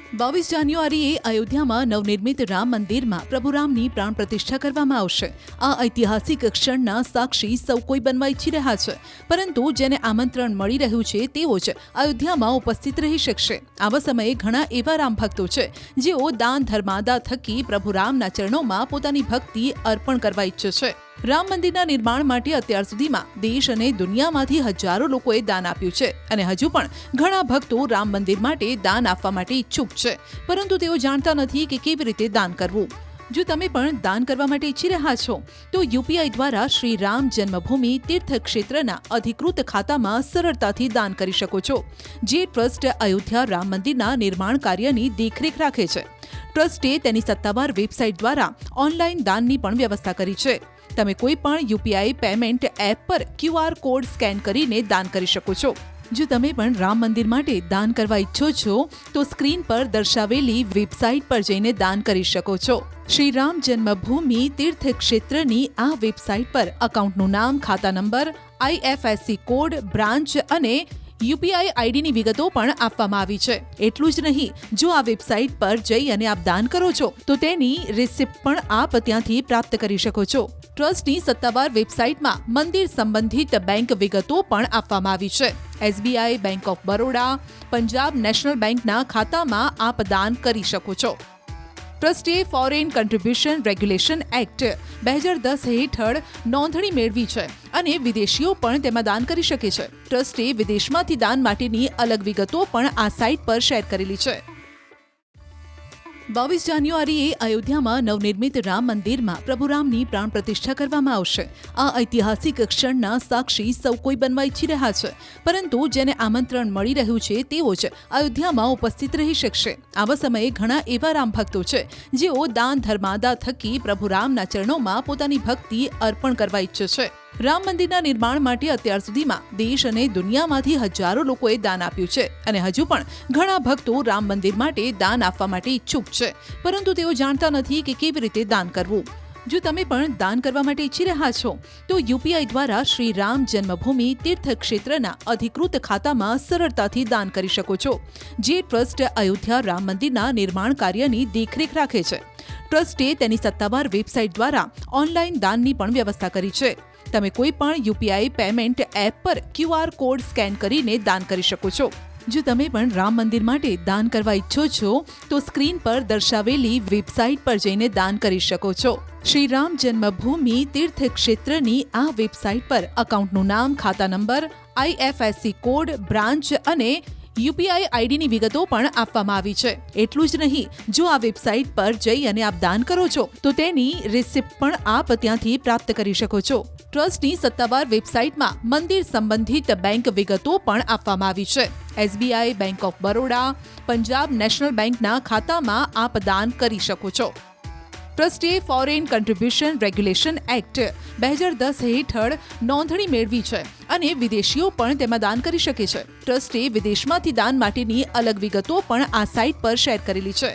22 જાન્યુઆરીએ અયોધ્યામાં નવનિર્મિત રામ મંદિરમાં પ્રભુ રામની પ્રાણ પ્રતિષ્ઠા કરવામાં આવશે। આ ઐતિહાસિક ક્ષણના સાક્ષી સૌ કોઈ બનવા ઈચ્છી રહ્યા છે, પરંતુ જેને આમંત્રણ મળી રહ્યું છે તેઓ જ અયોધ્યામાં ઉપસ્થિત રહી શકશે। આવા સમયે ઘણા એવા રામ ભક્તો છે જેઓ દાન ધર્માદા થકી પ્રભુ રામના ચરણોમાં પોતાની ભક્તિ અર્પણ કરવા ઈચ્છે છે। રામ મંદિરના નિર્માણ માટે અત્યાર સુધીમાં દેશ અને દુનિયામાંથી હજારો લોકોએ દાન આપ્યું છે અને હજુ પણ ઘણા ભક્તો રામ મંદિર માટે દાન આપવા માટે ઈચ્છુક છે, પરંતુ તેઓ જાણતા નથી કે કેવી રીતે દાન કરવું। જો તમે પણ દાન કરવા માટે ઈચ્છી રહ્યા છો તો યુપીઆઈ દ્વારા શ્રી રામ જન્મભૂમિ તીર્થ ક્ષેત્રના અધિકૃત ખાતામાં સરળતાથી દાન કરી શકો છો, જે ટ્રસ્ટ અયોધ્યા રામ મંદિરના નિર્માણ કાર્યની દેખરેખ રાખે છે। ટ્રસ્ટે તેની સત્તાવાર વેબસાઇટ દ્વારા ઓનલાઈન દાનની પણ વ્યવસ્થા કરી છે। તમે કોઈ પણ યુપીઆઈ પેમેન્ટ એપ પર ક્યુઆર કોડ સ્કેન કરીને દાન કરી શકો છો। જો તમે પણ રામ મંદિર માટે દાન કરવા ઈચ્છો છો તો સ્ક્રીન પર દર્શાવેલી વેબસાઇટ પર જઈને દાન કરી શકો છો। શ્રી રામ જન્મભૂમિ તીર્થ ક્ષેત્રની આ વેબસાઇટ પર અકાઉન્ટનું નામ, ખાતા નંબર, IFSC કોડ, બ્રાન્ચ અને યુપીઆઈ આઈડીની વિગતો પણ આપવામાં આવી છે। એટલું જ નહીં, જો આ વેબસાઇટ પર જઈ અને આપ દાન કરો છો તો તેની રિસિપ્ટ પણ આપ ત્યાંથી પ્રાપ્ત કરી શકો છો। ટ્રસ્ટની સત્તાવાર વેબસાઇટમાં મંદિર સંબંધિત બેંક વિગતો પણ આપવામાં આવી છે। SBI, bank of Baroda, Punjab national બેંકના ખાતામાં આપ દાન કરી શકો છો। ટ્રસ્ટે ફોરેન કન્ટ્રીબ્યુશન રેગ્યુલેશન એક્ટ 2010 હેઠળ નોંધણી મેળવી છે અને વિદેશીઓ પણ તેમાં દાન કરી શકે છે। ટ્રસ્ટે વિદેશમાંથી દાન માટેની અલગ વિગતો પણ આ સાઇટ પર શેર કરેલી છે। 22 જાન્યુઆરીએ અયોધ્યામાં નવનિર્મિત રામ મંદિરમાં પ્રભુ રામની પ્રાણ પ્રતિષ્ઠા કરવામાં આવશે। આ ઐતિહાસિક ક્ષણના સાક્ષી સૌ કોઈ બનવા ઈચ્છી રહ્યા છે, પરંતુ જેને આમંત્રણ મળી રહ્યું છે તેઓ જ અયોધ્યામાં ઉપસ્થિત રહી શકશે। આવા સમયે ઘણા એવા રામ ભક્તો છે જેઓ દાન ધર્માદા થકી પ્રભુ રામના ચરણોમાં પોતાની ભક્તિ અર્પણ કરવા ઈચ્છે છે। રામ મંદિરના નિર્માણ માટે અત્યાર સુધીમાં દેશ અને દુનિયામાંથી હજારો લોકોએ દાન આપ્યું છે અને હજુ પણ ઘણા ભક્તો રામ મંદિર માટે દાન આપવા માટે ઈચ્છુક છે, પરંતુ તેઓ જાણતા નથી કે કેવી રીતે દાન કરવું। જો તમે પણ દાન કરવા માટે ઈચ્છી રહ્યા છો તો યુપીઆઈ દ્વારા શ્રી રામ જન્મભૂમિ તીર્થ ક્ષેત્રના અધિકૃત ખાતામાં સરળતાથી દાન કરી શકો છો, જે ટ્રસ્ટ અયોધ્યા રામ મંદિરના નિર્માણ કાર્યની દેખરેખ રાખે છે। ટ્રસ્ટે તેની સત્તાવાર વેબસાઇટ દ્વારા ઓનલાઈન દાનની પણ વ્યવસ્થા કરી છે। તમે કોઈ પણ યુપીઆઈ પેમેન્ટ એપ પર ક્યુઆર કોડ સ્કેન કરીને દાન કરી શકો છો। જો તમે પણ રામ મંદિર માટે દાન કરવા ઈચ્છો છો તો સ્ક્રીન પર દર્શાવેલી વેબસાઇટ પર જઈને દાન કરી શકો છો। શ્રી રામ જન્મભૂમિ તીર્થ ક્ષેત્રની આ વેબસાઇટ પર અકાઉન્ટનું નામ, ખાતા નંબર, IFSC કોડ, બ્રાન્ચ અને યુપીઆઈ આઈડીની વિગતો પણ આપવામાં આવી છે। એટલું જ નહીં, જો આ વેબસાઇટ પર જઈ અને આપ દાન કરો છો તો તેની રિસિપ્ટ પણ આપ ત્યાંથી પ્રાપ્ત કરી શકો છો। ટ્રસ્ટની સત્તાવાર વેબસાઇટમાં મંદિર સંબંધિત બેંક વિગતો પણ આપવામાં આવી છે। SBI, bank of Baroda, Punjab national બેંકના ખાતામાં આપ દાન કરી શકો છો। ટ્રસ્ટે ફોરેન કન્ટ્રીબ્યુશન રેગ્યુલેશન એક્ટ 2010 હેઠળ નોંધણી મેળવી છે અને વિદેશીઓ પણ તેમાં દાન કરી શકે છે। ટ્રસ્ટે વિદેશમાંથી દાન માટેની અલગ વિગતો પણ આ સાઇટ પર શેર કરેલી છે।